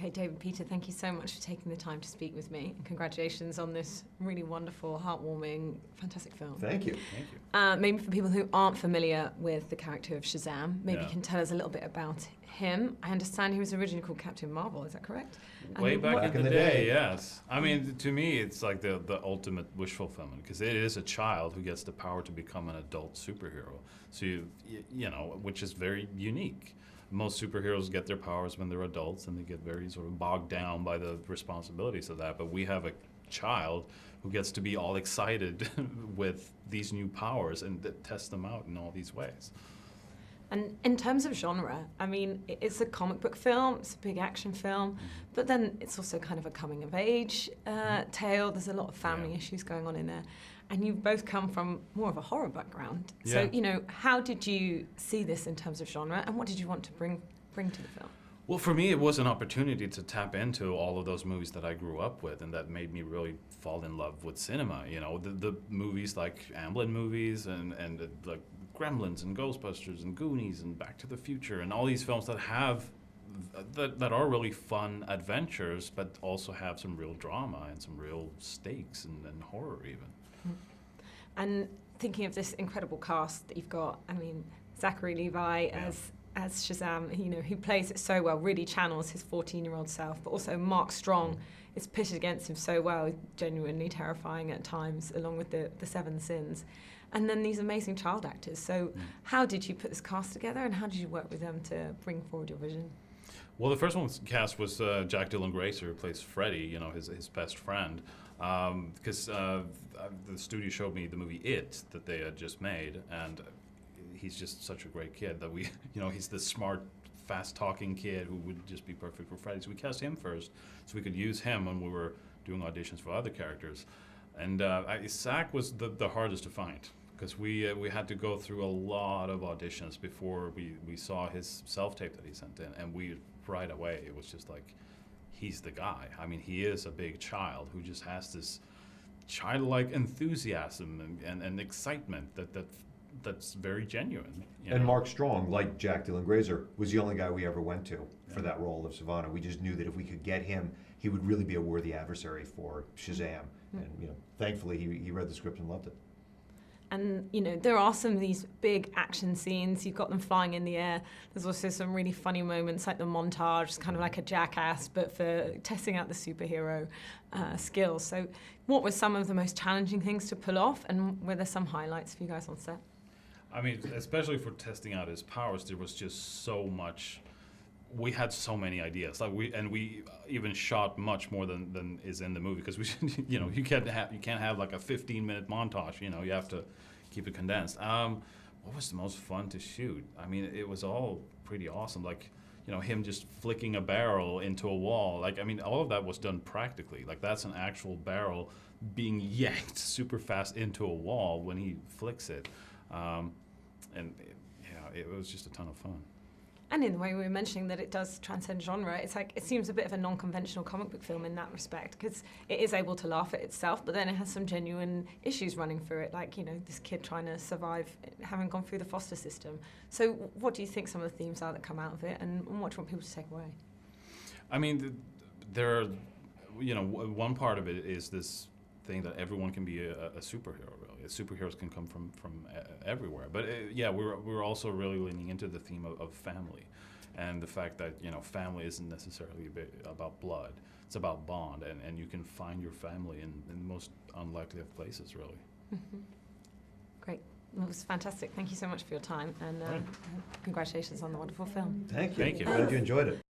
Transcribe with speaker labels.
Speaker 1: Okay, David, Peter, thank you so much for taking the time to speak with me, and congratulations on this really wonderful, heartwarming, fantastic film.
Speaker 2: Thank you.
Speaker 3: Thank you.
Speaker 1: Maybe for people who aren't familiar with the character of Shazam, maybe you can tell us a little bit about him. I understand he was originally called Captain Marvel, is that correct?
Speaker 3: Way
Speaker 1: And
Speaker 3: back in the day, yes. I mean, to me, it's like the ultimate wish fulfillment, because it is a child who gets the power to become an adult superhero. So, you know, which is very unique. Most superheroes get their powers when they're adults, and they get very sort of bogged down by the responsibilities of that. But we have a child who gets to be all excited with these new powers and test them out in all these ways.
Speaker 1: And in terms of genre, I mean, it's a comic book film, it's a big action film, but then it's also kind of a coming of age tale. There's a lot of family issues going on in there. And you've both come from more of a horror background. So, you know, how did you see this in terms of genre, and what did you want to bring to the film?
Speaker 3: Well, for me, it was an opportunity to tap into all of those movies that I grew up with, and that made me really fall in love with cinema. You know, the movies like Amblin movies and like Gremlins and Ghostbusters and Goonies and Back to the Future and all these films that have that are really fun adventures, but also have some real drama and some real stakes and horror even.
Speaker 1: And thinking of this incredible cast that you've got, I mean, Zachary Levi as Shazam, you know, he plays it so well, really channels his 14-year-old self, but also Mark Strong is pitted against him so well, genuinely terrifying at times, along with the Seven Sins. And then these amazing child actors. So how did you put this cast together, and how did you work with them to bring forward your vision?
Speaker 3: Well, the first one cast was Jack Dylan Grazer, who plays Freddy, you know, his best friend. Because the studio showed me the movie It that they had just made, and he's just such a great kid that we, you know, he's this smart, fast-talking kid who would just be perfect for Freddy. So we cast him first, so we could use him when we were doing auditions for other characters. And Zach was the hardest to find, because we had to go through a lot of auditions before we saw his self-tape that he sent in, and we right away, it was just like, he's the guy. I mean, he is a big child who just has this childlike enthusiasm and excitement that's very genuine.
Speaker 2: And Mark Strong, like Jack Dylan Grazer, was the only guy we ever went to for that role of Sivana. We just knew that if we could get him, he would really be a worthy adversary for Shazam. And you know, thankfully, he read the script and loved it.
Speaker 1: And, you know, there are some of these big action scenes. You've got them flying in the air. There's also some really funny moments, like the montage, kind of like a Jackass, but for testing out the superhero skills. So what were some of the most challenging things to pull off, and were there some highlights for you guys on set?
Speaker 3: I mean, especially for testing out his powers, there was just so much. We had so many ideas. Like we even shot much more than is in the movie, because we, you know, you can't have like a 15-minute montage. You know, you have to keep it condensed. What was the most fun to shoot? I mean, it was all pretty awesome. Like, you know, him just flicking a barrel into a wall. Like, I mean, all of that was done practically. Like, that's an actual barrel being yanked super fast into a wall when he flicks it. It was just a ton of fun.
Speaker 1: And in the way we were mentioning that it does transcend genre, it's like it seems a bit of a non-conventional comic book film in that respect, because it is able to laugh at itself, but then it has some genuine issues running through it, like, you know, this kid trying to survive having gone through the foster system. So what do you think some of the themes are that come out of it, and what do you want people to take away?
Speaker 3: I mean, there are, you know, one part of it is this thing that everyone can be a superhero, really. Superheroes can come from everywhere. But we're also really leaning into the theme of family, and the fact that, you know, family isn't necessarily about blood. It's about bond, and you can find your family in the most unlikely of places, really.
Speaker 1: Great. Well, it was fantastic. Thank you so much for your time, and congratulations on the wonderful film.
Speaker 2: Thank you.
Speaker 3: Thank you.
Speaker 2: Glad you enjoyed it.